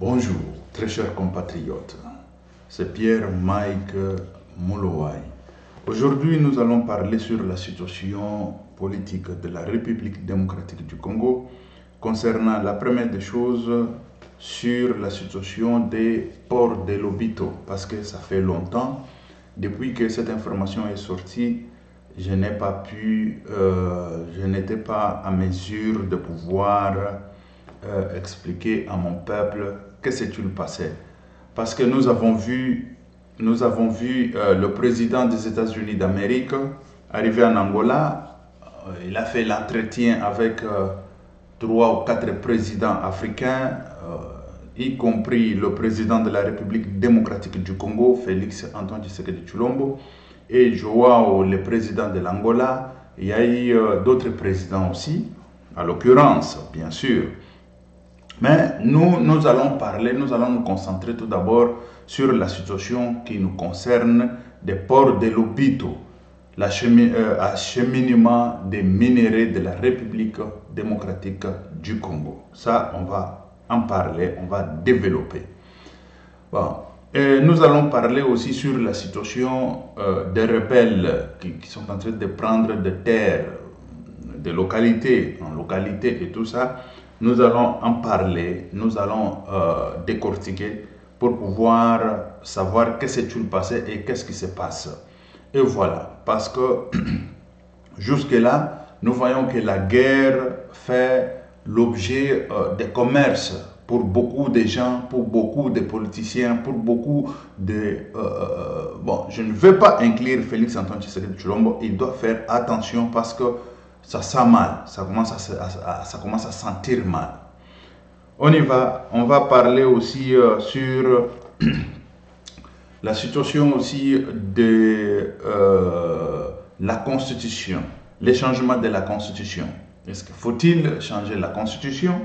Bonjour, très chers compatriotes. C'est Pierre Mike Molowai. Aujourd'hui, nous allons parler sur la situation politique de la République démocratique du Congo concernant la première des choses sur la situation des ports de Lobito, parce que ça fait longtemps, depuis que cette information est sortie, je n'étais pas à mesure de pouvoir expliquer à mon peuple que s'est-il passé. Parce que nous avons vu le président des États-Unis d'Amérique arriver en Angola. Il a fait l'entretien avec 3 ou 4 présidents africains, y compris le président de la République démocratique du Congo, Félix Antoine Tshisekedi Tshilombo, et Joao, le président de l'Angola. Il y a eu d'autres présidents aussi, à l'occurrence, bien sûr. Mais nous allons nous concentrer tout d'abord sur la situation qui nous concerne des ports de Lobito, l'acheminement des minéraux de la République démocratique du Congo. Ça, on va en parler, on va développer. Bon. Et nous allons parler aussi sur la situation des rebelles qui sont en train de prendre des terres, de localité en localité et tout ça. Nous allons en parler, nous allons décortiquer pour pouvoir savoir qu'est-ce qui s'est passé et qu'est-ce qui se passe. Et voilà, parce que jusque-là, nous voyons que la guerre fait l'objet des commerces pour beaucoup de gens, pour beaucoup de politiciens, pour beaucoup de... bon, je ne veux pas inclure Félix Antoine Tshisekedi Tshilombo, il doit faire attention parce que ça sent mal, ça commence à sentir mal. On y va, on va parler aussi sur la situation aussi de la Constitution, les changements de la Constitution. Est-ce qu'il faut-il changer la Constitution?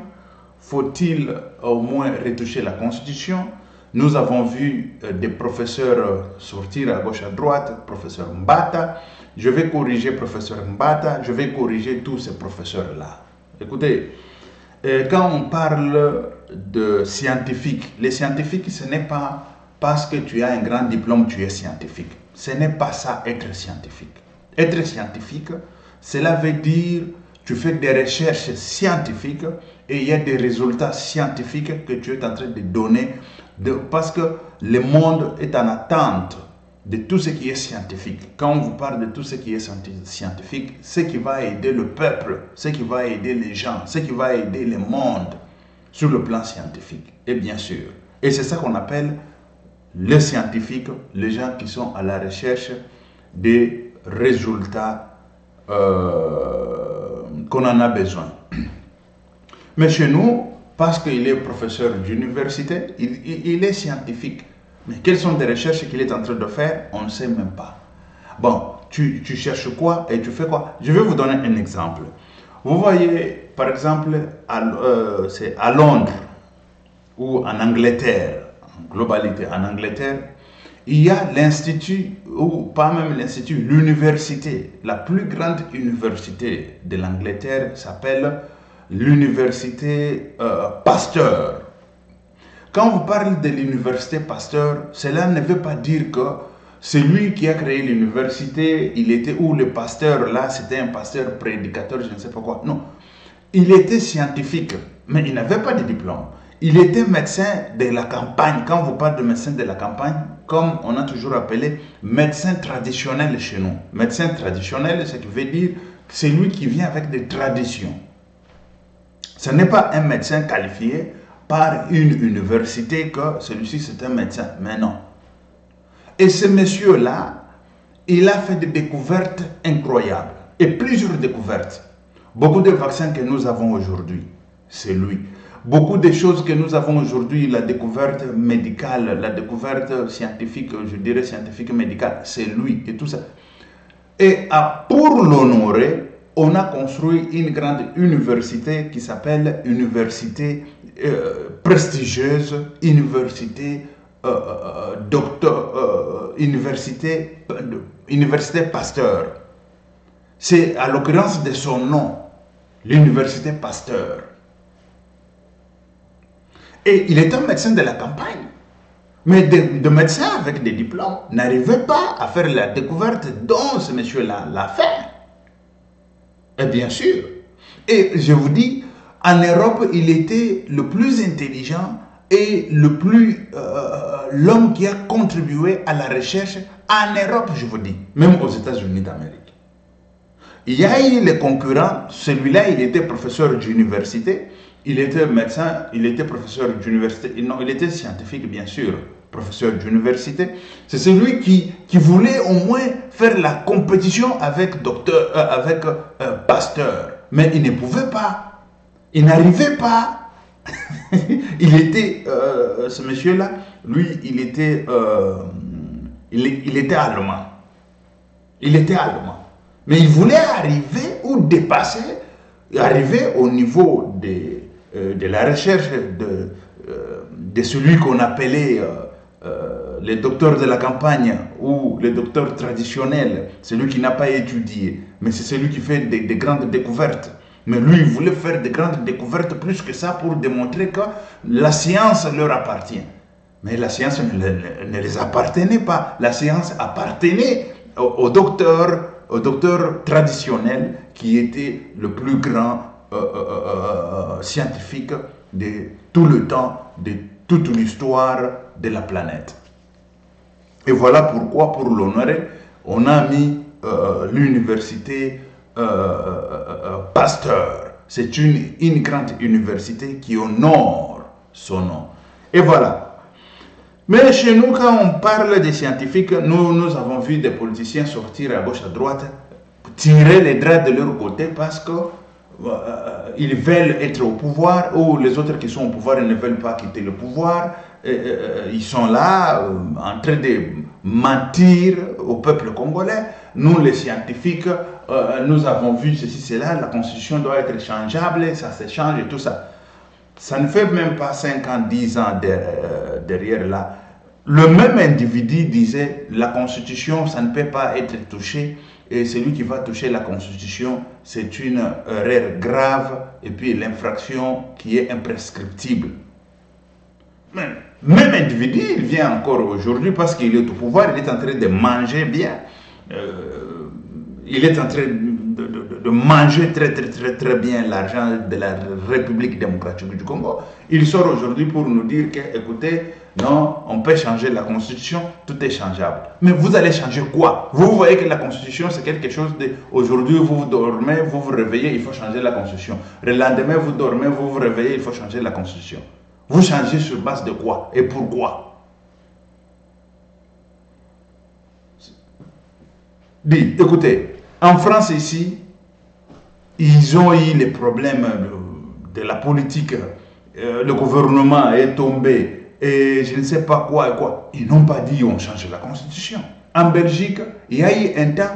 Faut-il au moins retoucher la Constitution? Nous avons vu des professeurs sortir à gauche à droite, professeur Mbata. Je vais corriger professeur Mbata, je vais corriger tous ces professeurs-là. Écoutez, quand on parle de scientifiques, les scientifiques, ce n'est pas parce que tu as un grand diplôme, tu es scientifique. Ce n'est pas ça, être scientifique. Être scientifique, cela veut dire tu fais des recherches scientifiques et il y a des résultats scientifiques que tu es en train de donner parce que le monde est en attente de tout ce qui est scientifique. Quand on vous parle de tout ce qui est scientifique, ce qui va aider le peuple, ce qui va aider les gens, ce qui va aider le monde sur le plan scientifique. Et bien sûr, et c'est ça qu'on appelle les scientifiques, les gens qui sont à la recherche des résultats qu'on en a besoin. Mais chez nous, parce qu'il est professeur d'université, il est scientifique. Mais quelles sont les recherches qu'il est en train de faire? On ne sait même pas. Bon, tu cherches quoi et tu fais quoi? Je vais vous donner un exemple. Vous voyez, par exemple, c'est à Londres ou en Angleterre, en globalité, en Angleterre, il y a l'institut, ou pas même l'institut, l'université. La plus grande université de l'Angleterre s'appelle l'université Pasteur. Quand vous parlez de l'université Pasteur, cela ne veut pas dire que c'est lui qui a créé l'université, il était où le pasteur là, c'était un pasteur prédicateur, je ne sais pas quoi. Non, il était scientifique, mais il n'avait pas de diplôme. Il était médecin de la campagne. Quand vous parlez de médecin de la campagne, comme on a toujours appelé médecin traditionnel chez nous. Médecin traditionnel, ce qui veut dire que c'est lui qui vient avec des traditions. Ce n'est pas un médecin qualifié par une université que celui-ci c'est un médecin, mais non. Et ce monsieur-là, il a fait des découvertes incroyables, et plusieurs découvertes. Beaucoup de vaccins que nous avons aujourd'hui, c'est lui. Beaucoup de choses que nous avons aujourd'hui, la découverte médicale, la découverte scientifique, je dirais scientifique médicale, c'est lui et tout ça. Et pour l'honorer, on a construit une grande université qui s'appelle université prestigieuse, université université Pasteur. C'est à l'occurrence de son nom, l'université Pasteur. Et il était un médecin de la campagne. Mais de médecins avec des diplômes n'arrivaient pas à faire la découverte dont ce monsieur-là l'a fait. Et bien sûr. Et je vous dis, en Europe, il était le plus intelligent et l'homme qui a contribué à la recherche en Europe, je vous dis, même aux États-Unis d'Amérique. Il y a eu les concurrents, celui-là, il était professeur d'université, il était médecin, il était professeur d'université, non, il était scientifique, bien sûr, professeur d'université. C'est celui qui voulait au moins faire la compétition avec Pasteur, mais il ne pouvait pas, il n'arrivait pas. Il était, ce monsieur-là, lui, il était allemand. Il était allemand. Mais il voulait arriver ou dépasser, arriver au niveau de la recherche de celui qu'on appelait les docteurs de la campagne ou les docteurs traditionnels, celui qui n'a pas étudié, mais c'est celui qui fait des grandes découvertes. Mais lui, il voulait faire de grandes découvertes plus que ça pour démontrer que la science leur appartient. Mais la science ne les appartenait pas. La science appartenait aux docteurs traditionnels qui étaient le plus grand scientifique de tout le temps, de toute l'histoire de la planète. Et voilà pourquoi, pour l'honorer, on a mis l'université Pasteur. C'est une grande université qui honore son nom. Et voilà. Mais chez nous, quand on parle des scientifiques, nous avons vu des politiciens sortir à gauche, à droite, tirer les draps de leur côté parce que ils veulent être au pouvoir, ou les autres qui sont au pouvoir ne veulent pas quitter le pouvoir. Ils sont là en train de mentir au peuple congolais. Nous, les scientifiques, nous avons vu ceci, cela, la constitution doit être changeable, ça se change et tout ça. Ça ne fait même pas 5 ans, 10 ans derrière là. Le même individu disait, la constitution, ça ne peut pas être touché, et celui qui va toucher la constitution, c'est une erreur grave, et puis l'infraction qui est imprescriptible. Mais même individu, il vient encore aujourd'hui parce qu'il est au pouvoir, il est en train de manger bien. Il est en train de manger très bien l'argent de la République démocratique du Congo. Il sort aujourd'hui pour nous dire que, écoutez, non, on peut changer la constitution, tout est changeable. Mais vous allez changer quoi? Vous voyez que la constitution, c'est quelque chose de... Aujourd'hui, vous dormez, vous vous réveillez, il faut changer la constitution. Le lendemain, vous dormez, vous vous réveillez, il faut changer la constitution. Vous changez sur base de quoi et pourquoi? Dit, écoutez, en France ici, ils ont eu les problèmes de la politique. Le gouvernement est tombé et je ne sais pas quoi et quoi. Ils n'ont pas dit on change la constitution. En Belgique, il y a eu un temps,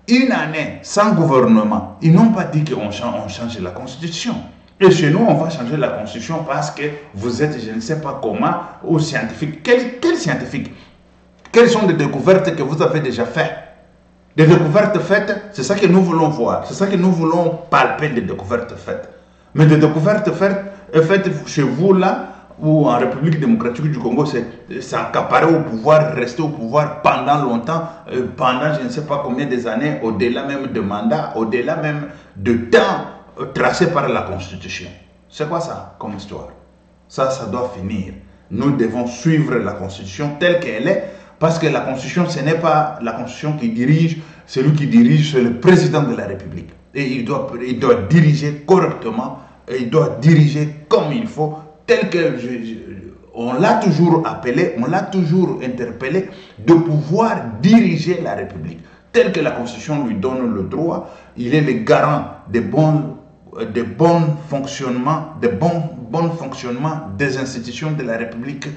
une année sans gouvernement. Ils n'ont pas dit qu'on change la constitution. Et chez nous, on va changer la constitution parce que vous êtes, je ne sais pas comment, ou scientifique. Quel scientifique? Quelles sont les découvertes que vous avez déjà faites? Des découvertes faites, c'est ça que nous voulons voir. C'est ça que nous voulons palper, des découvertes faites. Mais des découvertes faites chez vous là, ou en République démocratique du Congo, c'est s'accaparer au pouvoir, rester au pouvoir pendant longtemps, pendant je ne sais pas combien des années, au-delà même de mandats, au-delà même de temps tracé par la Constitution. C'est quoi ça comme histoire? Ça doit finir. Nous devons suivre la Constitution telle qu'elle est, parce que la Constitution, ce n'est pas la Constitution qui dirige, celui qui dirige, c'est le président de la République. Et il doit diriger correctement, et il doit diriger comme il faut, tel que on l'a toujours appelé, on l'a toujours interpellé, de pouvoir diriger la République. Tel que la Constitution lui donne le droit, il est le garant des bons fonctionnements des institutions de la République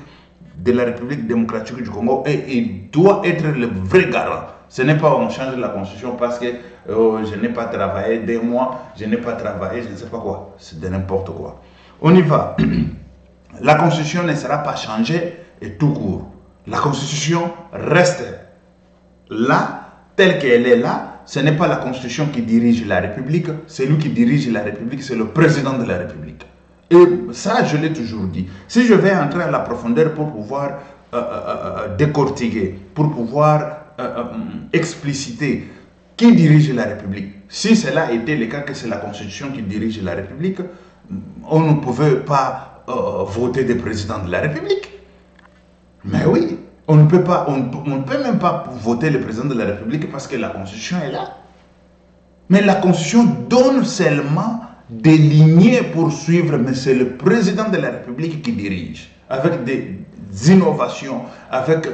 démocratique du Congo, et il doit être le vrai garant. Ce n'est pas on change la constitution parce que je n'ai pas travaillé 2 mois, je n'ai pas travaillé, je ne sais pas quoi. C'est de n'importe quoi. On y va. La constitution ne sera pas changée et tout court. La constitution reste là, telle qu'elle est là. Ce n'est pas la constitution qui dirige la République, c'est lui qui dirige la République, c'est le président de la République. Et ça, je l'ai toujours dit. Si je vais entrer à la profondeur pour pouvoir décortiquer, pour pouvoir expliciter qui dirige la République, si cela était le cas que c'est la Constitution qui dirige la République, on ne pouvait pas voter des présidents de la République. Mais oui, on ne peut pas, on ne peut même pas voter le président de la République parce que la Constitution est là. Mais la Constitution donne seulement des lignées pour suivre, mais c'est le président de la République qui dirige, avec des innovations, avec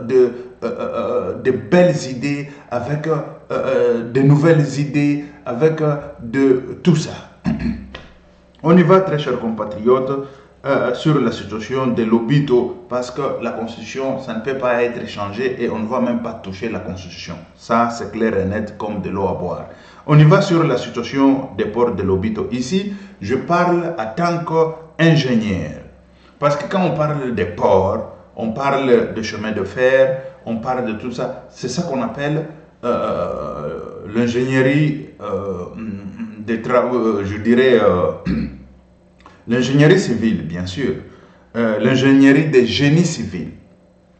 de belles idées, avec de nouvelles idées, avec de tout ça. On y va, très chers compatriotes, sur la situation de l'Obito, parce que la Constitution, ça ne peut pas être changé et on ne va même pas toucher la Constitution. Ça, c'est clair et net comme de l'eau à boire. On y va sur la situation des ports de l'Obito. Ici, je parle en tant qu'ingénieur. Parce que quand on parle des ports, on parle de chemin de fer, on parle de tout ça. C'est ça qu'on appelle l'ingénierie des travaux, je dirais, l'ingénierie civile, bien sûr. L'ingénierie des génies civils.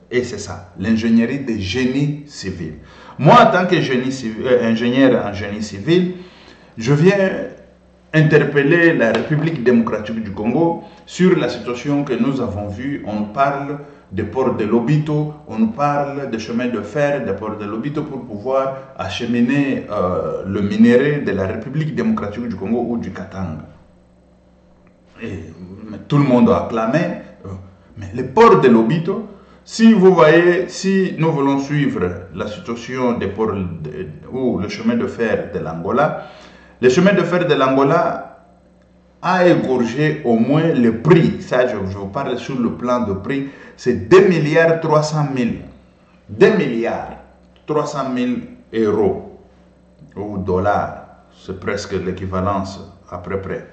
Et c'est ça, l'ingénierie des génies civils. Moi, en tant qu'ingénieur en génie civil, je viens interpeller la République démocratique du Congo sur la situation que nous avons vue. On parle des ports de l'Obito, on parle des chemins de fer des ports de l'Obito pour pouvoir acheminer le minerai de la République démocratique du Congo ou du Katanga. Et tout le monde a acclamé, mais les ports de l'Obito, si vous voyez, si nous voulons suivre la situation des ports ou le chemin de fer de l'Angola, le chemin de fer de l'Angola a égorgé au moins le prix. Ça, je vous parle sur le plan de prix, c'est 2 milliards 300 000. 2 milliards 300 000 euros ou dollars. C'est presque l'équivalence à peu près.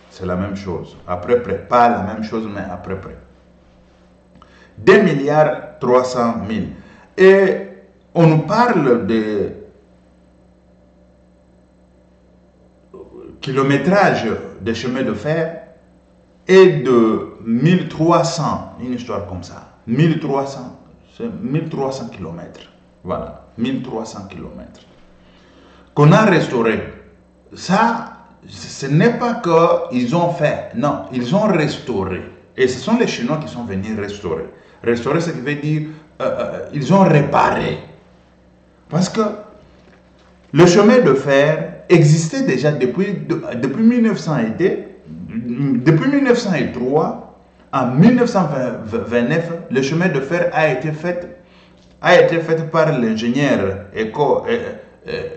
C'est la même chose. À peu près. Pas la même chose, mais à peu près. 2 milliards 300 000. Et on nous parle de kilométrage des chemins de fer et de 1300, une histoire comme ça. 1300, c'est 1300 km. Voilà, 1300 km. Qu'on a restauré. Ça, ce n'est pas qu'ils ont fait, non, ils ont restauré. Et ce sont les Chinois qui sont venus restaurer. Restaurer, ce qui veut dire, ils ont réparé. Parce que le chemin de fer existait déjà depuis 1900 depuis 1903. En 1929, le chemin de fer a été fait par l'ingénieur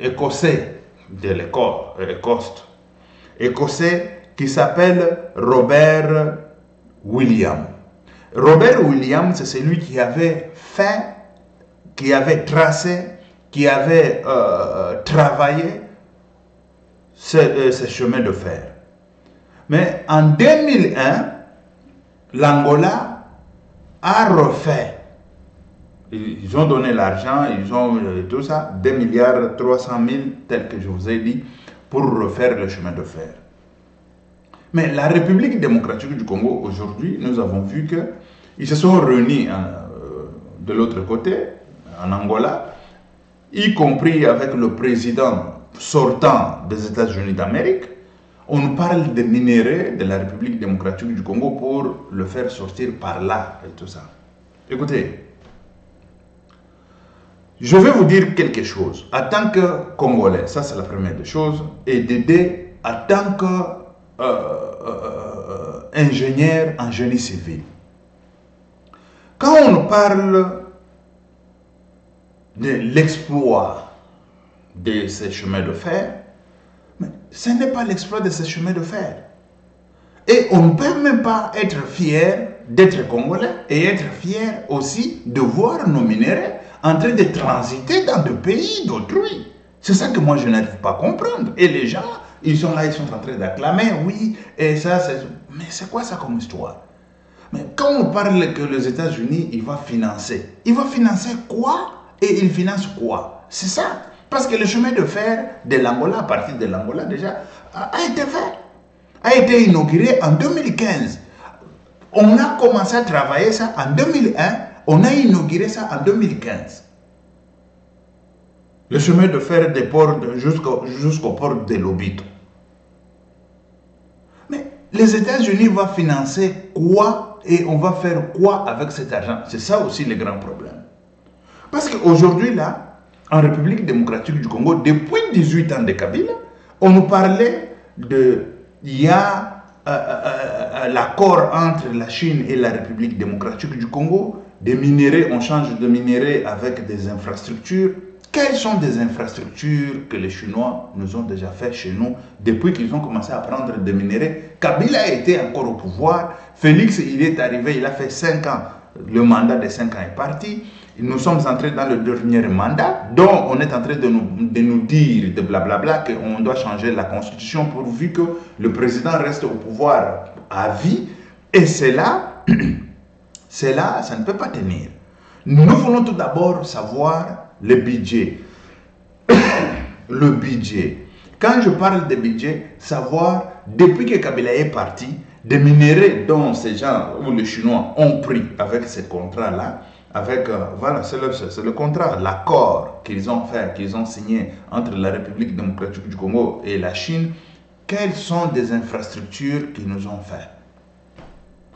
écossais de écossais qui s'appelle Robert Williams. Robert Williams, c'est celui qui avait fait, qui avait tracé, qui avait travaillé ce chemin de fer. Mais en 2001, l'Angola a refait. Ils ont donné l'argent, ils ont tout ça, 2 milliards 300 000, tel que je vous ai dit, pour refaire le chemin de fer. Mais la République démocratique du Congo, aujourd'hui, nous avons vu qu'ils se sont réunis de l'autre côté, en Angola, y compris avec le président sortant des États-Unis d'Amérique. On parle des minéraux de la République démocratique du Congo pour le faire sortir par là et tout ça. Écoutez, je vais vous dire quelque chose. En tant que Congolais, ça c'est la première des choses, et d'aider en tant qu'ingénieur en génie civil. Quand on parle de l'exploit de ces chemins de fer, mais ce n'est pas l'exploit de ces chemins de fer. Et on ne peut même pas être fier d'être Congolais et être fier aussi de voir nos minéraux en train de transiter dans des pays d'autrui. C'est ça que moi je n'arrive pas à comprendre. Et les gens, ils sont là, ils sont en train d'acclamer, oui, et ça, c'est... Mais c'est quoi ça comme histoire? Mais quand on parle que les États-Unis, ils vont financer quoi? Et ils financent quoi? C'est ça. Parce que le chemin de fer de l'Angola, à partir de l'Angola déjà, a été fait. a été inauguré en 2015. On a commencé à travailler ça en 2001, on a inauguré ça en 2015. Le chemin de fer des ports jusqu'au port de Lobito. Mais les États-Unis vont financer quoi et on va faire quoi avec cet argent? C'est ça aussi le grand problème. Parce qu'aujourd'hui, là, en République démocratique du Congo, depuis 18 ans de Kabila, on nous parlait de... Il y a l'accord entre la Chine et la République démocratique du Congo, des minéraux, on change de minéraux avec des infrastructures. Quelles sont des infrastructures que les Chinois nous ont déjà fait chez nous depuis qu'ils ont commencé à prendre des minéraux? Kabila était encore au pouvoir. Félix, il est arrivé, il a fait 5 ans. Le mandat de 5 ans est parti. Nous sommes entrés dans le dernier mandat, dont on est en train de nous dire, de blablabla, qu'on doit changer la constitution pourvu que le président reste au pouvoir à vie. Et c'est là, ça ne peut pas tenir. Nous voulons tout d'abord savoir le budget. Le budget. Quand je parle de budget, savoir, depuis que Kabila est parti, des minéraux dont ces gens ou les Chinois ont pris avec ces contrats-là, avec, voilà, c'est le contrat, l'accord qu'ils ont fait, qu'ils ont signé entre la République démocratique du Congo et la Chine, quelles sont des infrastructures qu'ils nous ont fait?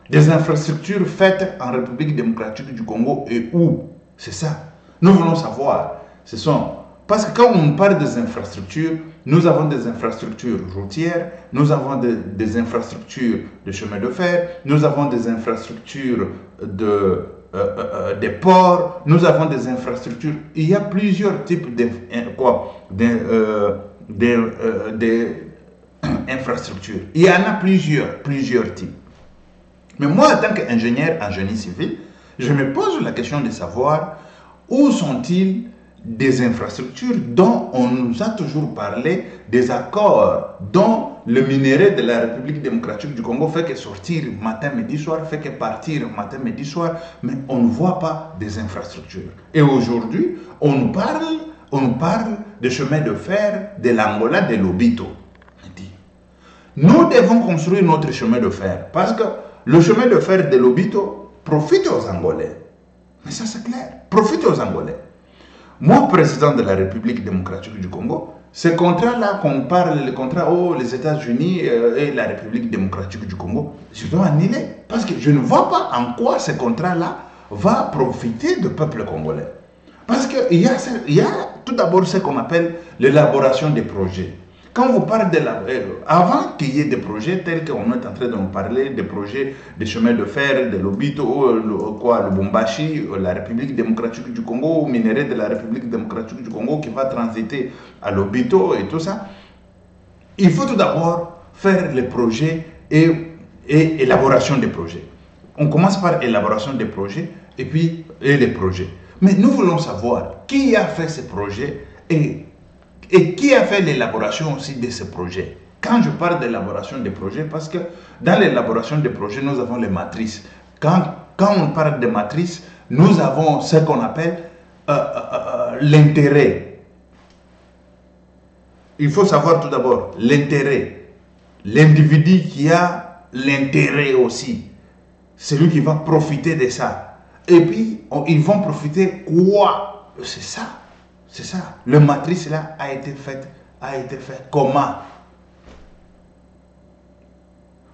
Des infrastructures faites en République démocratique du Congo et où? C'est ça. Nous voulons savoir. Parce que quand on parle des infrastructures, nous avons des infrastructures routières, nous avons des infrastructures de chemin de fer, nous avons des infrastructures des ports, nous avons des infrastructures. Il y a plusieurs types d'infrastructures. Il y en a plusieurs types. Mais moi, en tant qu'ingénieur en génie civil, je me pose la question de savoir où sont-ils des infrastructures dont on nous a toujours parlé, des accords dont le minerai de la République démocratique du Congo fait que sortir matin, midi, soir, fait que partir matin, midi, soir, mais on ne voit pas des infrastructures. Et aujourd'hui, on nous parle de chemin de fer de l'Angola, de Lobito. Nous devons construire notre chemin de fer parce que le chemin de fer de Lobito profite aux Angolais. Mais ça, c'est clair. Profite aux Angolais. Moi, président de la République démocratique du Congo, ce contrat-là, qu'on parle, le contrat, les États-Unis et la République démocratique du Congo, je dois annuler. Parce que je ne vois pas en quoi ce contrat-là va profiter du peuple congolais. Parce qu'il y a tout d'abord ce qu'on appelle l'élaboration des projets. Quand vous parlez de avant qu'il y ait des projets tels qu'on est en train de nous parler, des projets de chemin de fer, de Lobito, le Bombashi, la République démocratique du Congo, minerai de la République démocratique du Congo qui va transiter à Lobito et tout ça, il faut tout d'abord faire les projets et élaboration des projets. On commence par élaboration des projets et puis les projets. Mais nous voulons savoir qui a fait ces projets et qui a fait l'élaboration aussi de ces projets. Quand je parle d'élaboration des projets, parce que dans l'élaboration des projets, nous avons les matrices. Quand on parle de matrices, nous avons ce qu'on appelle l'intérêt. Il faut savoir tout d'abord l'intérêt. L'individu qui a l'intérêt aussi, celui qui va profiter de ça. Et puis, ils vont profiter quoi? C'est ça. C'est ça. Le matrice là a été fait comment?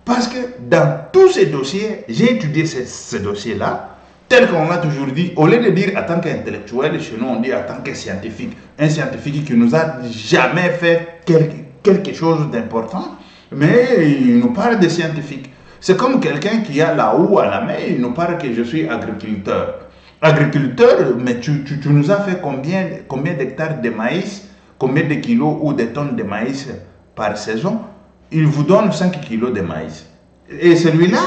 Parce que dans tous ces dossiers, j'ai étudié ces dossiers-là, tel qu'on a toujours dit, au lieu de dire en tant qu'intellectuel, chez nous on dit en tant que scientifique. Un scientifique qui nous a jamais fait quelque chose d'important, mais il nous parle de scientifique. C'est comme quelqu'un qui a la houe à la main, il nous parle que je suis agriculteur. Agriculteur, mais tu nous as fait combien d'hectares de maïs, combien de kilos ou de tonnes de maïs par saison? Il vous donne 5 kilos de maïs. Et celui-là,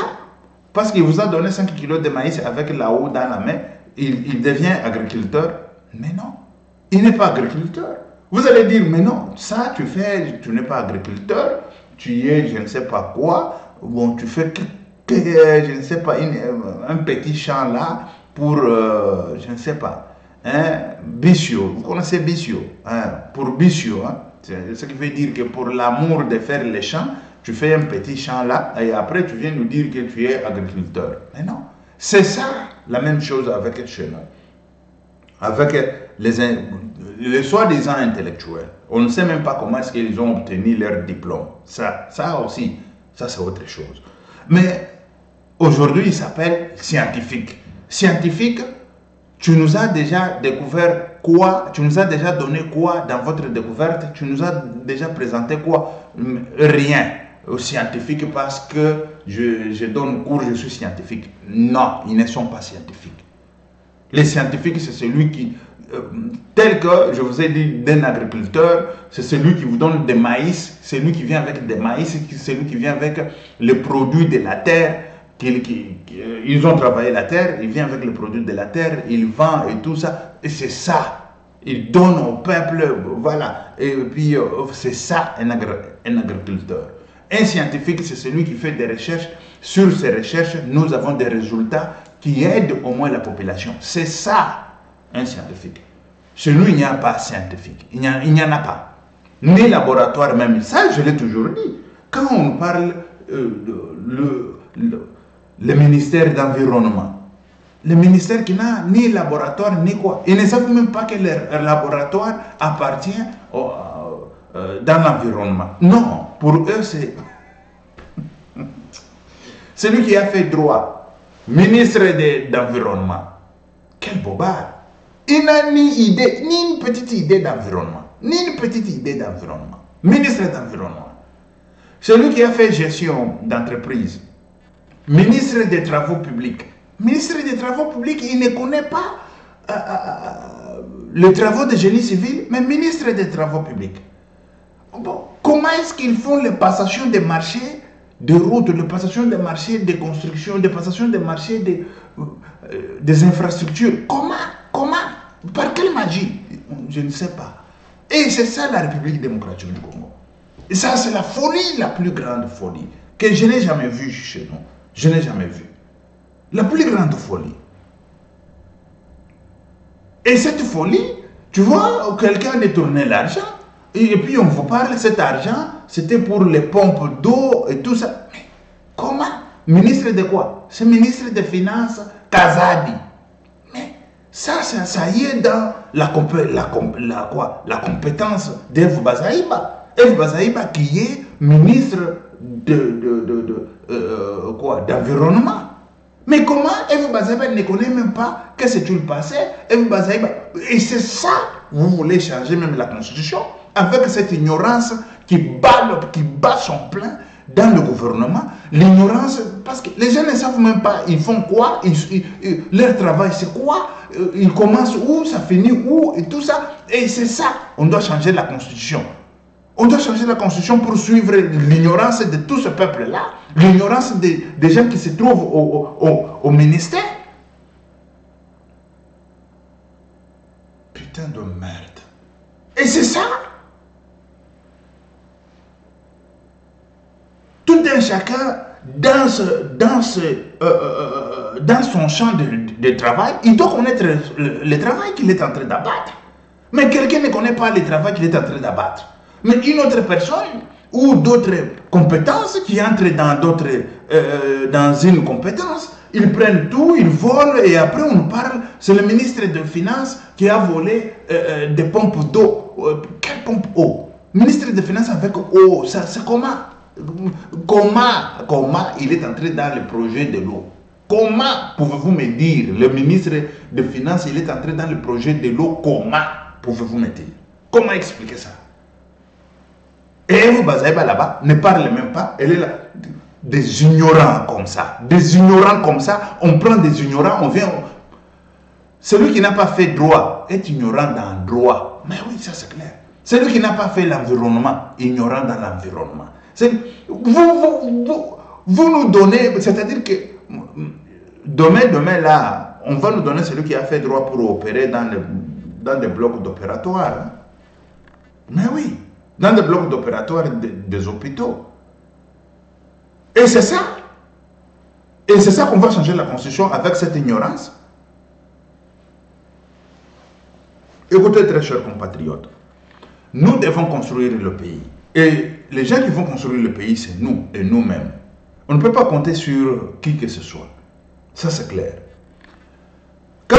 parce qu'il vous a donné 5 kilos de maïs avec la houe dans la main, il devient agriculteur. Mais non, il n'est pas agriculteur. Vous allez dire, mais non, ça tu fais, tu n'es pas agriculteur, tu es je ne sais pas quoi, bon, tu fais je ne sais pas, un petit champ là, pour, je ne sais pas, Bissio, vous connaissez Bissio, pour Bissio, c'est ce qui veut dire que pour l'amour de faire les champs, tu fais un petit champ là, et après tu viens nous dire que tu es agriculteur. Mais non, c'est ça la même chose avec chez nous. Avec les soi-disant intellectuels. On ne sait même pas comment est-ce qu'ils ont obtenu leur diplôme. Ça aussi, ça c'est autre chose. Mais aujourd'hui, il s'appelle scientifique. Scientifique, tu nous as déjà découvert quoi? Tu nous as déjà donné quoi dans votre découverte? Tu nous as déjà présenté quoi? Rien. Scientifique parce que je donne cours, je suis scientifique. Non, ils ne sont pas scientifiques. Les scientifiques, c'est celui qui, tel que je vous ai dit d'un agriculteur, c'est celui qui vous donne des maïs, c'est lui qui vient avec des maïs, c'est lui qui vient avec les produits de la terre. Ils ont travaillé la terre, il vient avec les produits de la terre, il vend et tout ça. Et c'est ça. Il donne au peuple, voilà. Et puis, c'est ça un agriculteur. Un scientifique, c'est celui qui fait des recherches. Sur ces recherches, nous avons des résultats qui aident au moins la population. C'est ça, un scientifique. Chez nous, il n'y a pas scientifique. Il n'y en a pas. Ni laboratoire même. Ça, je l'ai toujours dit. Quand on parle le ministère d'environnement, le ministère qui n'a ni laboratoire ni quoi. Ils ne savent même pas que leur laboratoire appartient dans l'environnement. Non, pour eux, c'est celui qui a fait droit, ministre d'environnement. Quel bobard! Il n'a ni idée, ni une petite idée d'environnement. Ni une petite idée d'environnement. Ministre d'environnement. Celui qui a fait gestion d'entreprise. Ministre des Travaux publics. Ministre des Travaux publics, il ne connaît pas les travaux de génie civil, mais ministre des Travaux publics. Bon, comment est-ce qu'ils font les passations des marchés de routes, les passations des marchés de construction, les passations des marchés des infrastructures? Comment? Par quelle magie? Je ne sais pas. Et c'est ça la République démocratique du Congo. Et ça, c'est la folie, la plus grande folie, que je n'ai jamais vue chez nous. Je n'ai jamais vu. La plus grande folie. Et cette folie, tu vois, quelqu'un détournait l'argent, et puis on vous parle, cet argent, c'était pour les pompes d'eau et tout ça. Mais comment? Ministre de quoi? C'est ministre des Finances, Kazadi. Mais ça y est dans la compétence d'Eve Bazaïba. Eve Bazaïba qui est ministre d'environnement. Mais comment Eve Bazaïba ne connaît même pas que c'est une passé? Eve Bazaïba. Et c'est ça, vous voulez changer même la constitution avec cette ignorance qui bat son plein dans le gouvernement. L'ignorance, parce que les gens ne savent même pas, ils font quoi, leur travail c'est quoi, ils commencent où, ça finit où, et tout ça. Et c'est ça, on doit changer la constitution. On doit changer la constitution pour suivre l'ignorance de tout ce peuple-là, l'ignorance des gens qui se trouvent au ministère. Putain de merde. Et c'est ça. Tout un chacun, dans son champ de travail, il doit connaître le travail qu'il est en train d'abattre. Mais quelqu'un ne connaît pas le travail qu'il est en train d'abattre. Mais une autre personne ou d'autres compétences qui entrent dans une compétence, ils prennent tout, ils volent et après on nous parle, c'est le ministre des Finances qui a volé des pompes d'eau. Quelle pompe d'eau? Ministre des Finances avec eau, ça c'est comment? Comment il est entré dans le projet de l'eau? Comment pouvez-vous me dire, le ministre des Finances, il est entré dans le projet de l'eau? Comment pouvez-vous me dire? Comment expliquer ça? Et Eve Bazaïba là-bas ne parle même pas. Elle est là. Des ignorants comme ça. Des ignorants comme ça. On prend des ignorants, on vient. Celui qui n'a pas fait droit est ignorant dans le droit. Mais oui, ça c'est clair. Celui qui n'a pas fait l'environnement, ignorant dans l'environnement. Vous nous donnez, c'est-à-dire que demain là, on va nous donner celui qui a fait droit pour opérer dans des blocs d'opératoire. Hein. Mais oui. Dans des blocs d'opérateurs des hôpitaux. Et c'est ça. Et c'est ça qu'on va changer la constitution avec cette ignorance. Écoutez, très chers compatriotes, nous devons construire le pays. Et les gens qui vont construire le pays, c'est nous et nous-mêmes. On ne peut pas compter sur qui que ce soit. Ça, c'est clair. Quand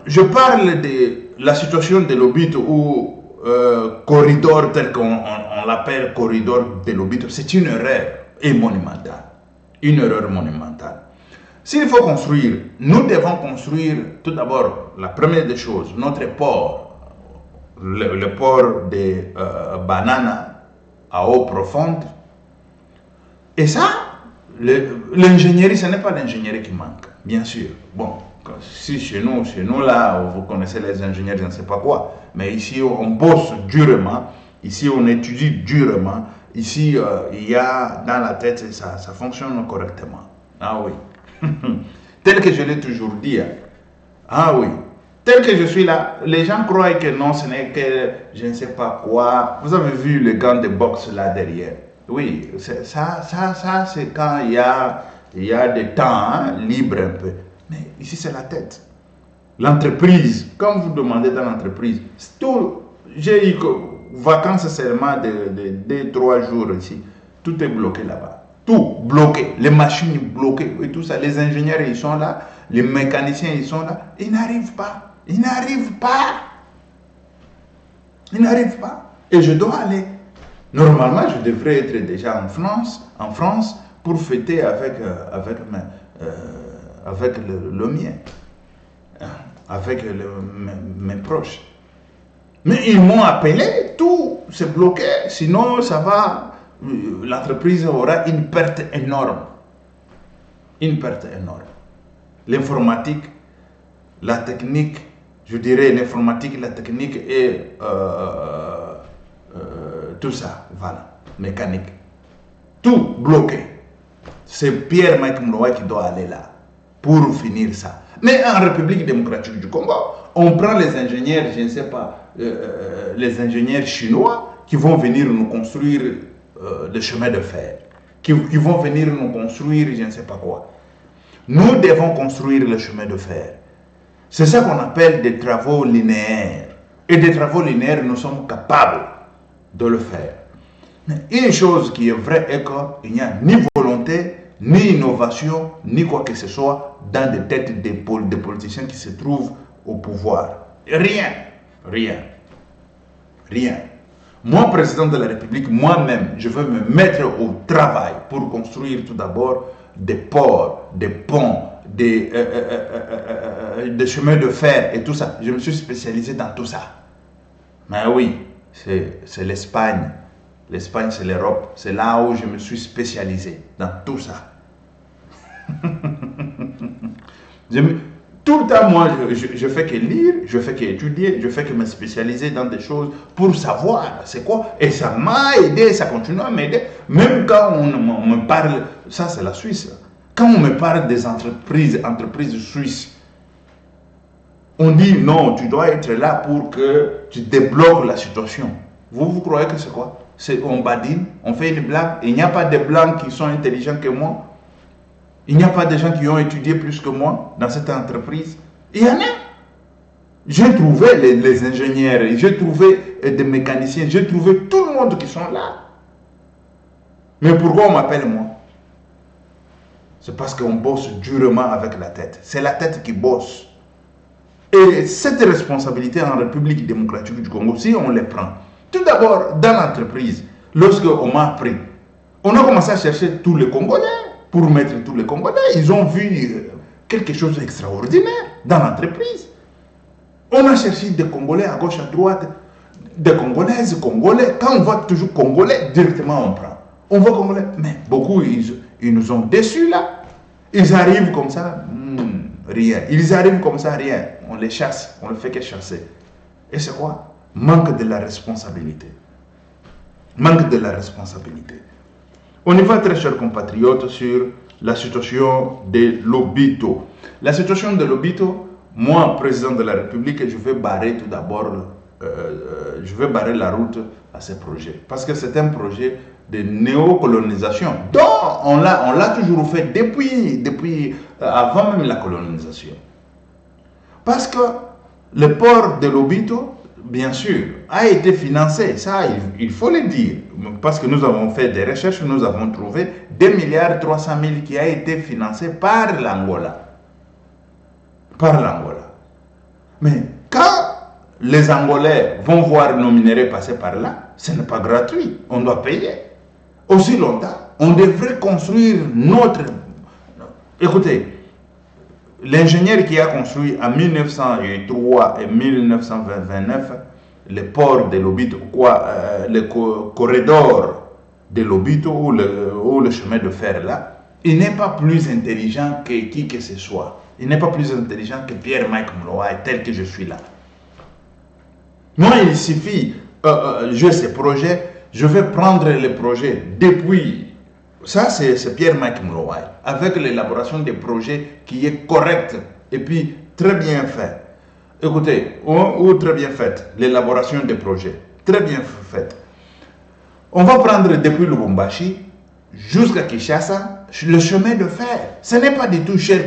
je parle de la situation de Lobito ou corridor tel qu'on l'appelle corridor de Lobito, c'est une erreur et monumentale. Une erreur monumentale. S'il faut construire, nous devons construire tout d'abord, la première des choses, notre port, le port de Banana à eau profonde. Et ça, l'ingénierie, ce n'est pas l'ingénierie qui manque, bien sûr. Bon, si chez nous là, vous connaissez les ingénieurs, je ne sais pas quoi, mais ici on bosse durement, ici on étudie durement, ici il y a dans la tête, ça fonctionne correctement. Ah oui. Tel que je l'ai toujours dit. Ah oui. Tel que je suis là, les gens croient que non, ce n'est que je ne sais pas quoi. Vous avez vu le gant de boxe là derrière. Oui, ça c'est quand il y a des temps libres un peu. Mais ici, c'est la tête. L'entreprise, quand vous demandez dans l'entreprise, j'ai eu vacances seulement de 2-3 jours ici. Tout est bloqué là-bas. Tout bloqué. Les machines bloquées et tout ça. Les ingénieurs, ils sont là. Les mécaniciens, ils sont là. Ils n'arrivent pas. Ils n'arrivent pas. Ils n'arrivent pas. Et je dois aller. Normalement, je devrais être déjà en France pour fêter avec le mien, avec mes proches. Mais ils m'ont appelé, tout s'est bloqué, sinon ça va, l'entreprise aura une perte énorme. Une perte énorme. L'informatique, la technique, je dirais l'informatique, la technique et tout ça, voilà, mécanique. Tout bloqué. C'est Pierre Mike Mloa qui doit aller là pour finir ça. Mais en République démocratique du Congo, on prend les ingénieurs, je ne sais pas, les ingénieurs chinois qui vont venir nous construire le chemin de fer, qui vont venir nous construire je ne sais pas quoi. Nous devons construire le chemin de fer. C'est ça qu'on appelle des travaux linéaires. Et des travaux linéaires, nous sommes capables de le faire. Mais une chose qui est vraie est qu'il n'y a ni volonté, ni innovation, ni quoi que ce soit dans des têtes des politiciens qui se trouvent au pouvoir. Rien. Moi, président de la République, moi-même, je veux me mettre au travail pour construire tout d'abord des ports, des ponts, des chemins de fer et tout ça. Je me suis spécialisé dans tout ça. Mais oui, c'est l'Espagne. L'Espagne, c'est l'Europe. C'est là où je me suis spécialisé dans tout ça. Tout le temps, moi, je fais que lire, je fais que étudier, je fais que me spécialiser dans des choses pour savoir c'est quoi. Et ça m'a aidé, ça continue à m'aider. Même quand on me parle, ça c'est la Suisse, quand on me parle des entreprises suisses, on dit non, tu dois être là pour que tu débloques la situation. Vous croyez que c'est quoi? On badine, on fait une blague. Il n'y a pas de blancs qui sont intelligents que moi. Il n'y a pas de gens qui ont étudié plus que moi dans cette entreprise. Il y en a. J'ai trouvé les ingénieurs, j'ai trouvé des mécaniciens, j'ai trouvé tout le monde qui sont là. Mais pourquoi on m'appelle moi? C'est parce qu'on bosse durement avec la tête. C'est la tête qui bosse. Et cette responsabilité en République démocratique du Congo, si on les prend, tout d'abord dans l'entreprise, lorsqu'on m'a appris, on a commencé à chercher tous les Congolais pour mettre tous les Congolais. Ils ont vu quelque chose d'extraordinaire dans l'entreprise. On a cherché des Congolais à gauche, à droite, des Congolaises, Congolais. Quand on voit toujours Congolais, directement on prend. On voit Congolais, mais beaucoup, ils nous ont déçus là. Ils arrivent comme ça, rien. Ils arrivent comme ça, rien. On les chasse, on ne fait que chasser. Et c'est quoi? Manque de la responsabilité. Manque de la responsabilité. On y va, très chers compatriotes, sur la situation de Lobito. La situation de Lobito, moi, président de la République, je vais barrer tout d'abord, je vais barrer la route à ce projet. Parce que c'est un projet de néocolonisation. Donc, on l'a toujours fait depuis avant même la colonisation. Parce que le port de Lobito, bien sûr, a été financé. Ça, il faut le dire. Parce que nous avons fait des recherches, nous avons trouvé 2,3 milliards qui a été financé par l'Angola. Par l'Angola. Mais quand les Angolais vont voir nos minéraux passer par là, ce n'est pas gratuit. On doit payer. Aussi longtemps, on devrait construire notre... Écoutez, l'ingénieur qui a construit en 1903 et 1929 le port de Lobito, le corridor de Lobito ou le chemin de fer là, il n'est pas plus intelligent que qui que ce soit. Il n'est pas plus intelligent que Pierre-Mike Mlowaye, tel que je suis là. Moi, il suffit, j'ai ces projets, je vais prendre les projets depuis. Ça, c'est Pierre-Mike Mlowaye, avec l'élaboration des projets qui est correcte et puis très bien fait. Écoutez, ou très bien faite, l'élaboration des projets, très bien faite. On va prendre depuis Lubumbashi jusqu'à Kinshasa le chemin de fer. Ce n'est pas du tout cher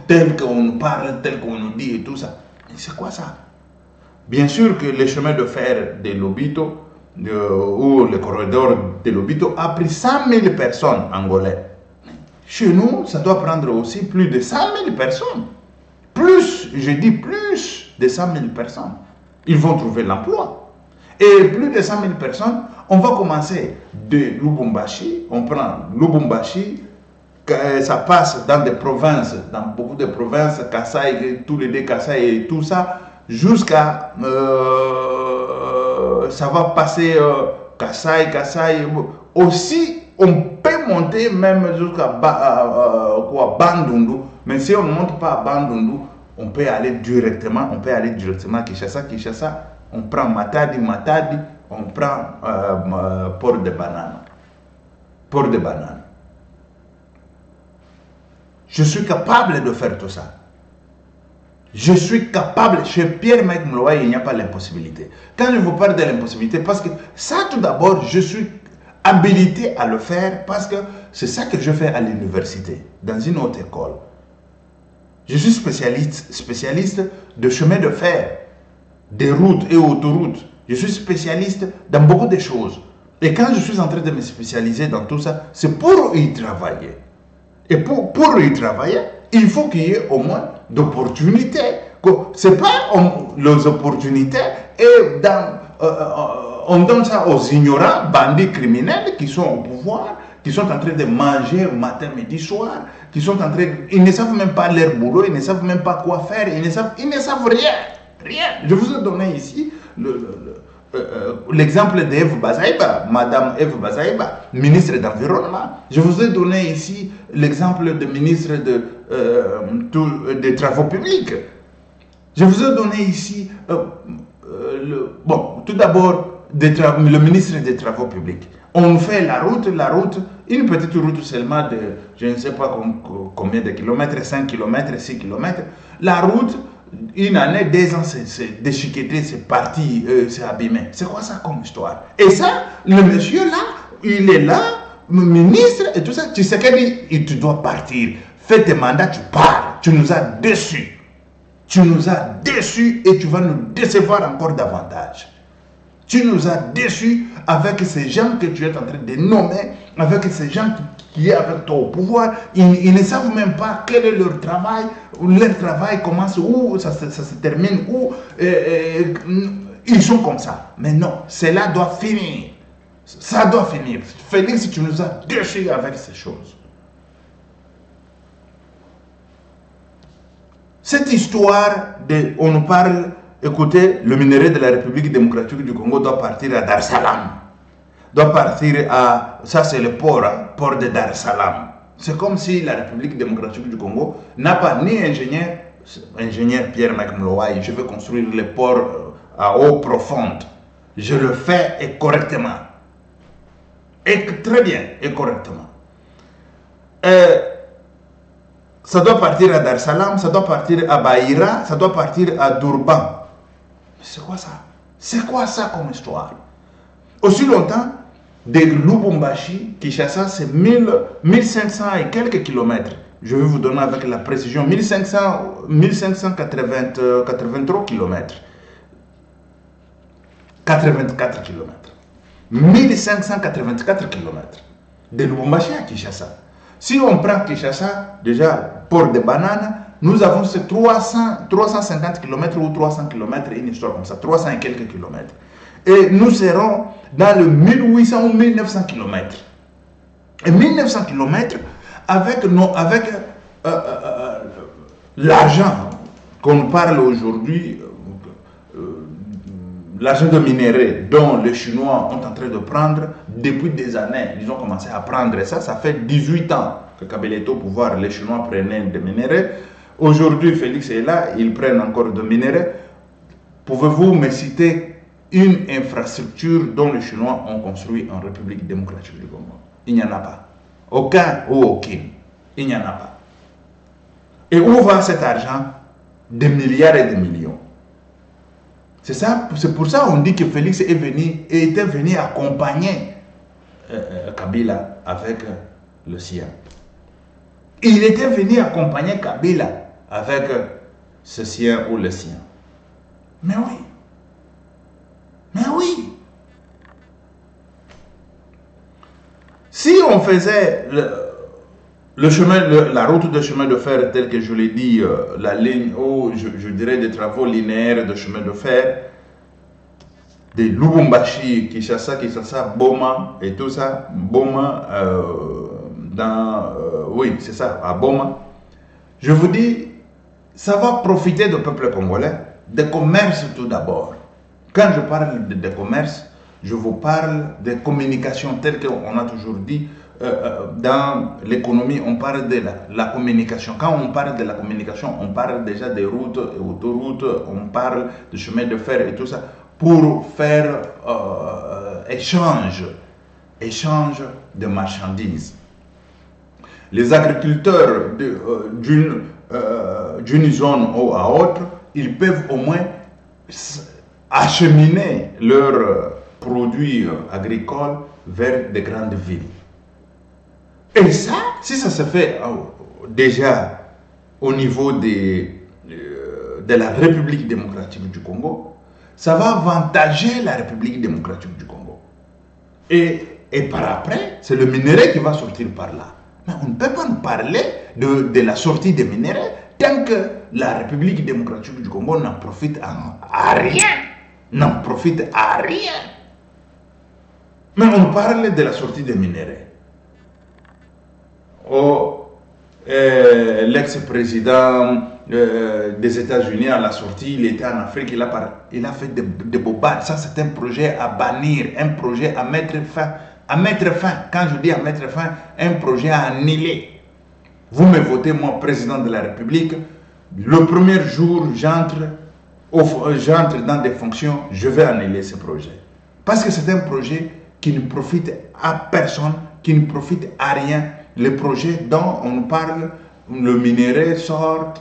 tel qu'on nous parle, tel qu'on nous dit et tout ça. Mais c'est quoi ça? Bien sûr que le chemin de fer de Lobito ou le corridor de Lobito a pris 100 000 personnes angolais. Chez nous, ça doit prendre aussi plus de 100 000 personnes. Plus, je dis plus de 100 000 personnes. Ils vont trouver l'emploi. Et plus de 100 000 personnes, on va commencer de Lubumbashi. On prend Lubumbashi, ça passe dans des provinces, dans beaucoup de provinces, Kasai, tous les deux Kasai et tout ça, jusqu'à... ça va passer Kasai. Aussi, on peut monter même jusqu'à Bandundu. Mais si on ne monte pas à Bandundu, on peut aller directement à Kinshasa. On prend Matadi, on prend Port de Banane. Je suis capable de faire tout ça. Je suis capable. Chez Pierre-Mike Mlowaye, il n'y a pas l'impossibilité. Quand je vous parle de l'impossibilité, parce que ça, tout d'abord, je suis habilité à le faire parce que c'est ça que je fais à l'université, dans une autre école. Je suis spécialiste de chemin de fer, des routes et autoroutes. Je suis spécialiste dans beaucoup de choses. Et quand je suis en train de me spécialiser dans tout ça, c'est pour y travailler. Et pour y travailler, il faut qu'il y ait au moins d'opportunités. Ce n'est pas les opportunités et on donne ça aux ignorants, bandits criminels qui sont au pouvoir, qui sont en train de manger matin, midi, soir, ils ne savent même pas leur boulot, ils ne savent même pas quoi faire, ils ne savent rien. Je vous ai donné ici l'exemple d'Eve Bazaïba, Madame Eve Bazaïba, ministre d'Environnement. Je vous ai donné ici l'exemple de ministre des Travaux publics. Je vous ai donné ici, tout d'abord, le ministre des Travaux publics. On fait la route, une petite route seulement de, je ne sais pas combien de kilomètres, 5 kilomètres, 6 kilomètres. La route, une année, 2 ans, c'est déchiqueté, c'est parti, c'est abîmé. C'est quoi ça comme histoire? Et ça, le monsieur là, il est là, ministre et tout ça. Tu sais qu'il dit, tu dois partir. Fais tes mandats, tu pars. Tu nous as déçus. Et tu vas nous décevoir encore davantage. Tu nous as déçus avec ces gens que tu es en train de nommer, avec ces gens qui sont avec toi au pouvoir. Ils ne savent même pas quel est leur travail, où leur travail commence, où ça se termine, où ils sont comme ça. Mais non, cela doit finir. Ça doit finir. Félix, tu nous as déçus avec ces choses. Cette histoire, on nous parle, écoutez, le minerai de la République démocratique du Congo doit partir à Dar es Salaam. Doit partir à, ça c'est le port, port de Dar es Salaam. C'est comme si la République démocratique du Congo n'a pas ni ingénieur Pierre-Mike Mlowaye, je veux construire le port à eau profonde. Je le fais et correctement. Et très bien et correctement. Ça doit partir à Dar es Salaam, ça doit partir à Baïra, ça doit partir à Durban. C'est quoi ça? C'est quoi ça comme histoire? Aussi longtemps, de Lubumbashi, Kinshasa, c'est 1500 et quelques kilomètres. Je vais vous donner avec la précision, 1583 kilomètres. 84 km. 1584 km de Lubumbashi à Kinshasa. Si on prend Kinshasa, déjà, port de bananes, nous avons ces 350 km ou 300 km, une histoire comme ça, 300 et quelques kilomètres. Et nous serons dans le 1800 ou 1900 km. Et 1900 km avec l'argent qu'on parle aujourd'hui, l'argent de minerais dont les Chinois sont en train de prendre depuis des années. Ils ont commencé à prendre ça. Ça fait 18 ans que Kabila est au pouvoir. Les Chinois prenaient des minerais. Aujourd'hui, Félix est là. Ils prennent encore des minerais. Pouvez-vous me citer une infrastructure dont les Chinois ont construit en République démocratique du Congo? Il n'y en a pas. Aucun ou aucune. Il n'y en a pas. Et où va cet argent? Des milliards et des millions. C'est pour ça qu'on dit que Félix est venu et était venu accompagner Kabila avec le sien. Il était venu accompagner Kabila avec ce sien ou le sien. Mais oui. Mais oui. Si on faisait le chemin, la route de chemin de fer, tel que je l'ai dit, la ligne, je dirais des travaux linéaires de chemin de fer, de Lubumbashi, Kinshasa, Boma et tout ça, Boma, oui, c'est ça, à Boma. Je vous dis, ça va profiter du peuple congolais, des commerces tout d'abord. Quand je parle de commerce, je vous parle des communications telles qu'on a toujours dit. Dans l'économie, on parle de la communication. Quand on parle de la communication, on parle déjà des routes et autoroutes, on parle de chemin de fer et tout ça, pour faire échange de marchandises. Les agriculteurs d'une zone à autre, ils peuvent au moins acheminer leurs produits agricoles vers des grandes villes. Et ça, si ça se fait déjà au niveau de la République démocratique du Congo, ça va avantager la République démocratique du Congo. Et par après, c'est le minerai qui va sortir par là. Mais on ne peut pas nous parler de la sortie des minéraux tant que la République démocratique du Congo n'en profite à rien. N'en profite à rien. Mais on parle de la sortie des minéraux. L'ex-président des États-Unis à la sortie, il était en Afrique, il a fait des bobades. Ça, c'est un projet à bannir, un projet à mettre fin. Quand je dis à mettre fin, un projet à annuler. Vous me votez, moi, président de la République. Le premier jour, j'entre dans des fonctions, je vais annuler ce projet. Parce que c'est un projet qui ne profite à personne, qui ne profite à rien. Les projets dont on parle, le minerai sort,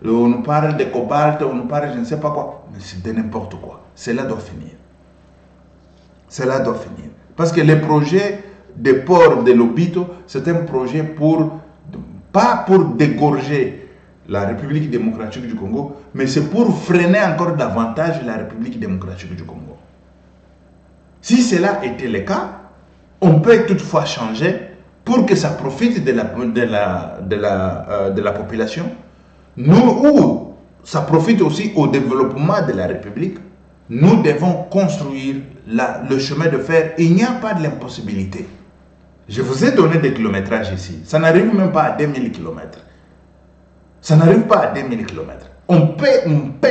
on parle de cobalt, on parle je ne sais pas quoi. Mais c'est de n'importe quoi. Cela doit finir. Cela doit finir. Parce que les projets des ports de l'Obito, c'est un projet pas pour dégorger la République démocratique du Congo, mais c'est pour freiner encore davantage la République démocratique du Congo. Si cela était le cas, on peut toutefois changer pour que ça profite de la population, ou ça profite aussi au développement de la République. Nous devons construire le chemin de fer. Il n'y a pas de l'impossibilité. Je vous ai donné des kilométrages ici. Ça n'arrive même pas à 2000 km. Ça n'arrive pas à 2000 km. On peut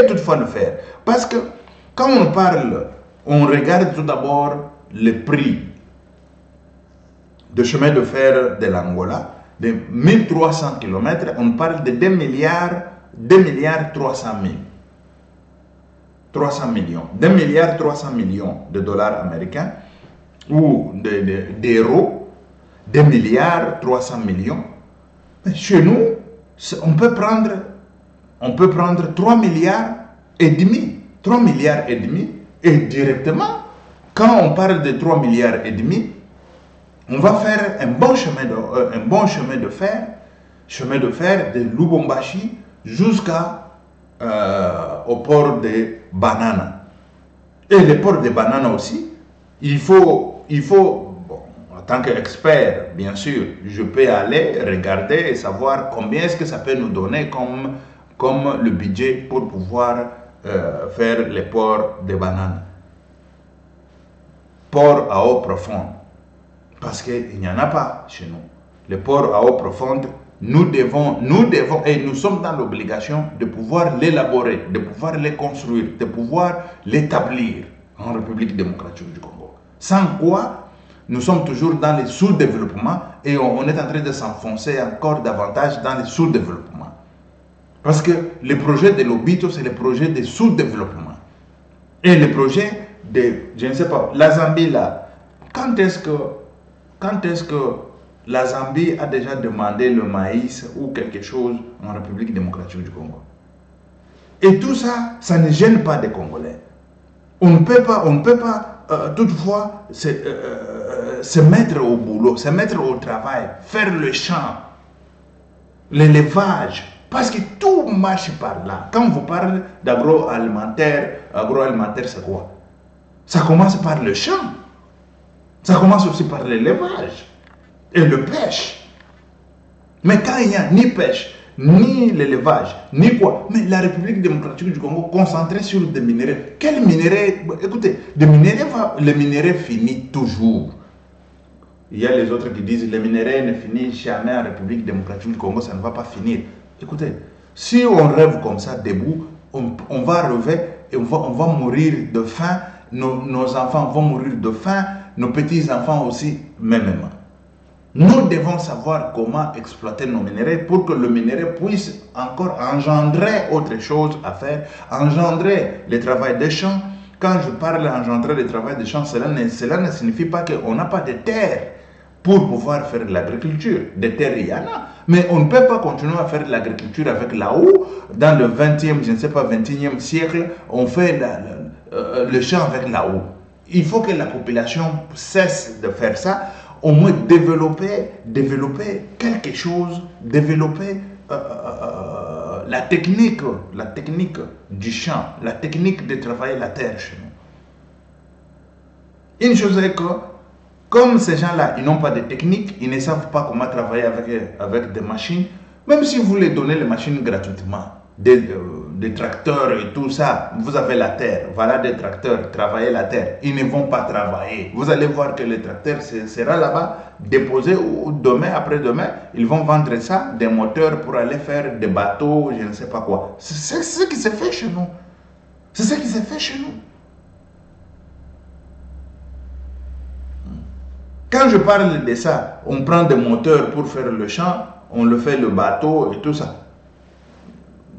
toutefois le faire. Parce que quand on parle, on regarde tout d'abord le prix de chemin de fer de l'Angola, de 1300 km, on parle de 2 milliards 300 000. 300 millions. 2 milliards 300 millions de dollars américains ou d'euros. 2 milliards 300 millions. Mais chez nous, on peut prendre 3 milliards et demi. 3 milliards et demi. Et directement, quand on parle de 3 milliards et demi, on va faire un bon chemin de fer de Lubumbashi jusqu'au port de Banana. Et les ports de bananes aussi. Il faut bon, en tant qu'expert, bien sûr, je peux aller regarder et savoir combien est-ce que ça peut nous donner comme le budget pour pouvoir faire les ports de bananes. Ports à eau profonde. Parce qu'il n'y en a pas chez nous. Les ports à eau profonde, nous devons, et nous sommes dans l'obligation de pouvoir l'élaborer, de pouvoir les construire, de pouvoir l'établir en République démocratique du Congo. Sans quoi, nous sommes toujours dans le sous-développement et on est en train de s'enfoncer encore davantage dans le sous-développement. Parce que le projet de l'Obito, c'est le projet de sous-développement. Et le projet de, je ne sais pas, la Zambie là, quand est-ce que la Zambie a déjà demandé le maïs ou quelque chose en République démocratique du Congo? Et tout ça, ça ne gêne pas les Congolais. On ne peut pas toutefois se mettre au boulot, se mettre au travail, faire le champ, l'élevage, parce que tout marche par là. Quand vous parlez d'agroalimentaire, c'est quoi? Ça commence par le champ. Ça commence aussi par l'élevage et le pêche. Mais quand il n'y a ni pêche, ni l'élevage, ni quoi, mais la République démocratique du Congo concentrée sur des minéraux. Quel minerai? Écoutez, le minerai finit toujours. Il y a les autres qui disent que le minerai ne finit jamais en République démocratique du Congo, ça ne va pas finir. Écoutez, si on rêve comme ça debout, on va rêver et on va mourir de faim. Nos enfants vont mourir de faim, nos petits-enfants aussi, même. Nous devons savoir comment exploiter nos minéraux pour que le minerai puisse encore engendrer autre chose à faire, engendrer le travail des champs. Quand je parle d'engendrer le travail des champs, cela ne signifie pas qu'on n'a pas de terre pour pouvoir faire de l'agriculture. Des terres, il y en a. Mais on ne peut pas continuer à faire de l'agriculture avec la houe. Dans le 20e, je ne sais pas, 21e siècle, on fait le champ avec la houe. Il faut que la population cesse de faire ça, au moins développer quelque chose, développer la technique du champ, la technique de travailler la terre chez nous. Une chose est que, comme ces gens-là, ils n'ont pas de technique, ils ne savent pas comment travailler avec des machines, même si vous les donnez les machines gratuitement, des tracteurs et tout ça, vous avez la terre, voilà des tracteurs, travaillez la terre, ils ne vont pas travailler. Vous allez voir que le tracteur sera là-bas, déposé, ou demain, après-demain, ils vont vendre ça, des moteurs pour aller faire des bateaux, je ne sais pas quoi. C'est ce qui se fait chez nous. C'est ce qui se fait chez nous. Quand je parle de ça, on prend des moteurs pour faire le champ, on le fait le bateau et tout ça.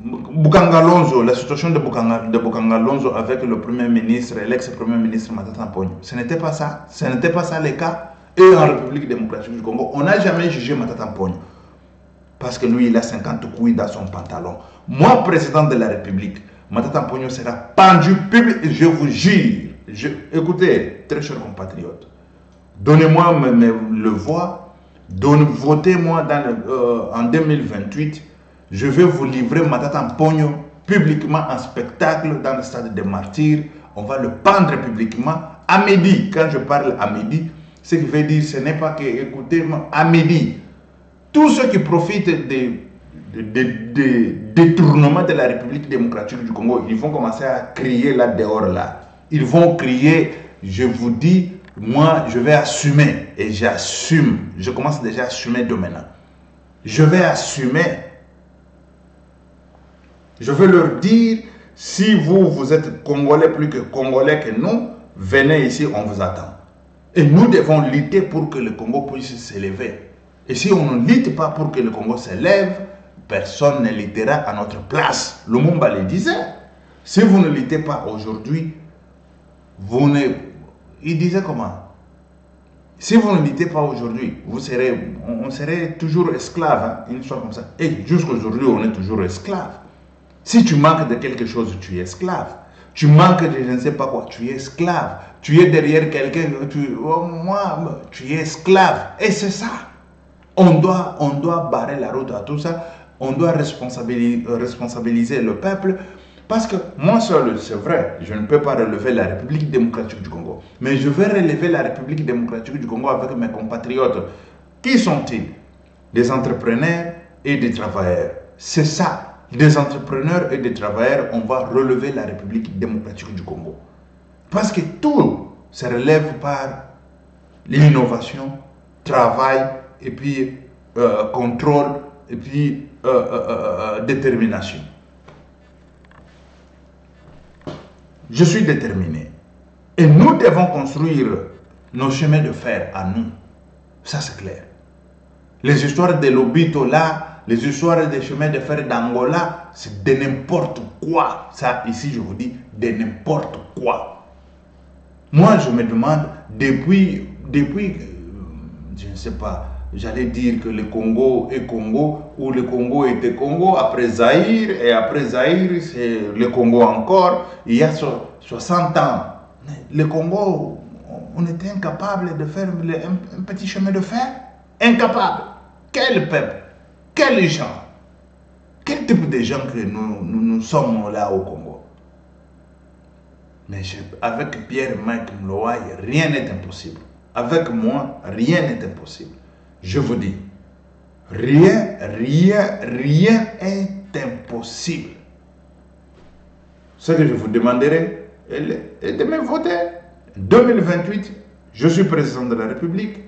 Bokanga Lonzo, la situation de Bokanga Lonzo avec le premier ministre et l'ex-premier ministre Matata Ponyo, ce n'était pas ça. Ce n'était pas ça le cas. Et en République démocratique du Congo, on n'a jamais jugé Matata Ponyo. Parce que lui, il a 50 couilles dans son pantalon. Moi, président de la République, Matata Ponyo sera pendu public, je vous jure. Écoutez, très chers compatriotes, donnez-moi le voix, votez-moi en 2028. Je vais vous livrer Matata Ponyo publiquement en spectacle dans le stade des Martyrs. On va le pendre publiquement à midi. Quand je parle à midi, ce qui veut dire ce n'est pas que, écoutez-moi, à midi. Tous ceux qui profitent des détournements de la République démocratique du Congo, ils vont commencer à crier là dehors là. Ils vont crier, je vous dis, moi je vais assumer et j'assume. Je commence déjà à assumer de maintenant. Je vais assumer. Je vais leur dire, si vous êtes Congolais plus que Congolais que nous, venez ici, on vous attend. Et nous devons lutter pour que le Congo puisse s'élever. Et si on ne lutte pas pour que le Congo s'élève, personne ne luttera à notre place. Lumumba le disait. Si vous ne luttez pas aujourd'hui, il disait comment? Si vous ne luttez pas aujourd'hui, on serait toujours esclave, hein, une histoire comme ça. Et jusqu'aujourd'hui, on est toujours esclave. Si tu manques de quelque chose, tu es esclave. Tu manques de je ne sais pas quoi, tu es esclave. Tu es derrière quelqu'un, tu es esclave. Et c'est ça. On doit barrer la route à tout ça. On doit responsabiliser le peuple Parce que moi seul, c'est vrai, je ne peux pas relever la République démocratique du Congo. Mais je vais relever la République démocratique du Congo avec mes compatriotes. Qui sont-ils? Des entrepreneurs et des travailleurs. C'est ça. Des entrepreneurs et des travailleurs, on va relever la République démocratique du Congo. Parce que tout se relève par l'innovation, travail, et puis contrôle, et puis détermination. Je suis déterminé. Et nous devons construire nos chemins de fer à nous. Ça, c'est clair. Les histoires de Lobito là, les histoires des chemins de fer d'Angola, c'est de n'importe quoi. Ça, ici, je vous dis, de n'importe quoi. Moi, je me demande, depuis je ne sais pas, j'allais dire que le Congo est Congo, ou le Congo était Congo, après Zaïre, et après Zaïre, c'est le Congo encore, il y a 60 ans. Le Congo, on était incapable de faire un petit chemin de fer. Incapable. Quel peuple, quels gens, quel type de gens que nous sommes là au Congo. Mais avec Pierre-Mike Mlowaye, rien n'est impossible. Avec moi, rien n'est impossible. Je vous dis, rien est impossible. Ce que je vous demanderai est de me voter. 2028, je suis président de la République.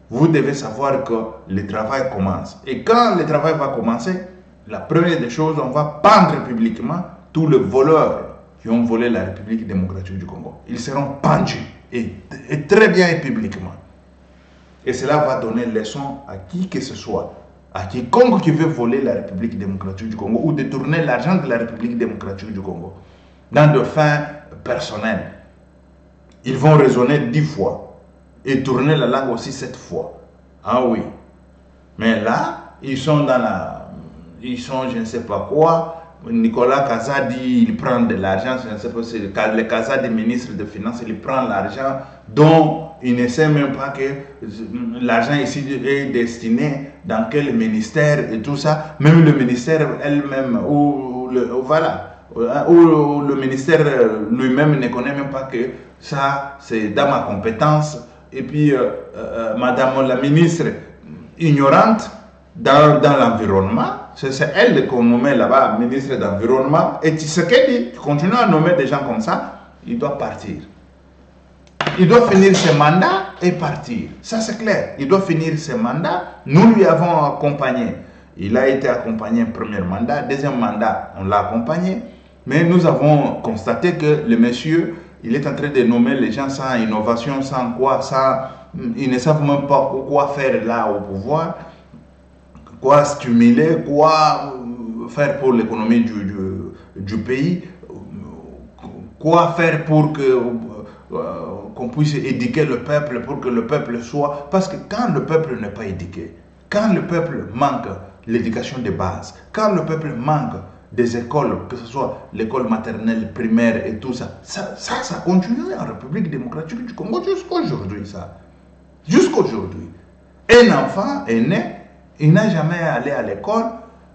Vous devez savoir que le travail commence. Et quand le travail va commencer, la première des choses, on va pendre publiquement tous les voleurs qui ont volé la République démocratique du Congo. Ils seront pendus, et très bien et publiquement. Et cela va donner leçon à qui que ce soit, à quiconque qui veut voler la République démocratique du Congo ou détourner l'argent de la République démocratique du Congo dans de fins personnelles. Ils vont raisonner 10 fois. Et tourner la langue aussi 7 fois. Ah oui. Mais là, ils sont dans la... Ils sont je ne sais pas quoi. Nicolas Kazadi, il prend de l'argent. Je ne sais pas si le Kazadi, ministre des Finances, il prend l'argent dont il ne sait même pas que l'argent ici est destiné dans quel ministère et tout ça. Même le ministère elle-même, voilà. Où le ministère lui-même ne connaît même pas que ça, c'est dans ma compétence. Et puis, Madame la ministre, ignorante dans l'environnement, c'est elle qu'on nomme là-bas, ministre d'environnement. Et tu sais qu'elle dit, tu continues à nommer des gens comme ça, il doit partir. Il doit finir ses mandats et partir. Ça, c'est clair. Il doit finir ses mandats. Nous lui avons accompagné. Il a été accompagné un premier mandat. Deuxième mandat, on l'a accompagné. Mais nous avons constaté que le monsieur, il est en train de nommer les gens sans innovation, sans quoi, ils ne savent même pas quoi faire là au pouvoir, quoi stimuler, quoi faire pour l'économie du pays, quoi faire pour qu'on puisse éduquer le peuple, pour que le peuple soit... Parce que quand le peuple n'est pas éduqué, quand le peuple manque l'éducation de base, quand le peuple manque des écoles, que ce soit l'école maternelle, primaire et tout ça, ça continue en République démocratique du Congo jusqu'à aujourd'hui, ça. Jusqu'à aujourd'hui. Un enfant est né, il n'a jamais allé à l'école,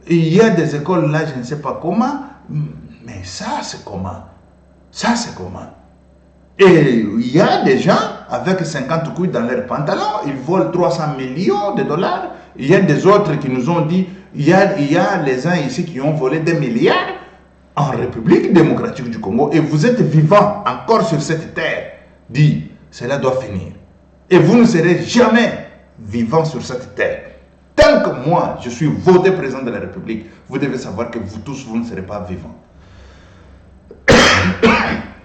il y a des écoles là, je ne sais pas comment, mais ça c'est comment? Ça c'est comment? Et il y a des gens avec 50 couilles dans leurs pantalons, ils volent 300 millions de dollars. Il y a des autres qui nous ont dit, il y a les gens ici qui ont volé des milliards en République démocratique du Congo. Et vous êtes vivants encore sur cette terre. Dit, cela doit finir. Et vous ne serez jamais vivants sur cette terre. Tant que moi, je suis voté président de la République, vous devez savoir que vous tous, vous ne serez pas vivants.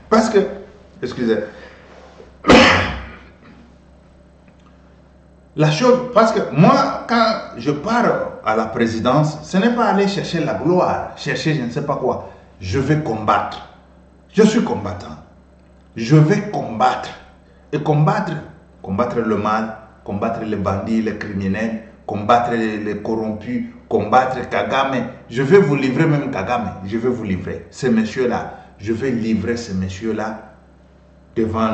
Parce que, excusez, la chose, parce que moi, quand je pars à la présidence, ce n'est pas aller chercher la gloire, chercher je ne sais pas quoi. Je vais combattre. Je suis combattant. Je vais combattre. Et combattre le mal, combattre les bandits, les criminels, combattre les corrompus, combattre Kagame. Je vais vous livrer même Kagame. Je vais vous livrer ces messieurs-là. Je vais livrer ces messieurs-là devant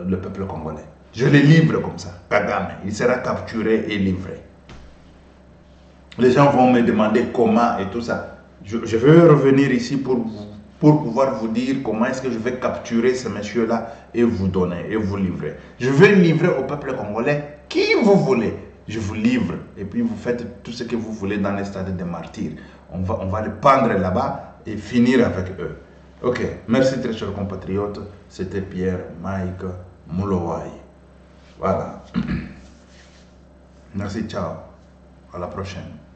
le peuple congolais. Je les livre comme ça, Kagame. Il sera capturé et livré. Les gens vont me demander comment et tout ça. Je vais revenir ici pour pouvoir vous dire comment est-ce que je vais capturer ces messieurs-là et vous donner, et vous livrer. Je vais livrer au peuple congolais qui vous voulez. Je vous livre et puis vous faites tout ce que vous voulez dans les stades des martyrs. On va les pendre là-bas et finir avec eux. Ok, merci très chers compatriotes. C'était Pierre Mike Moulowai. Voilà. Merci, ciao. À la prochaine.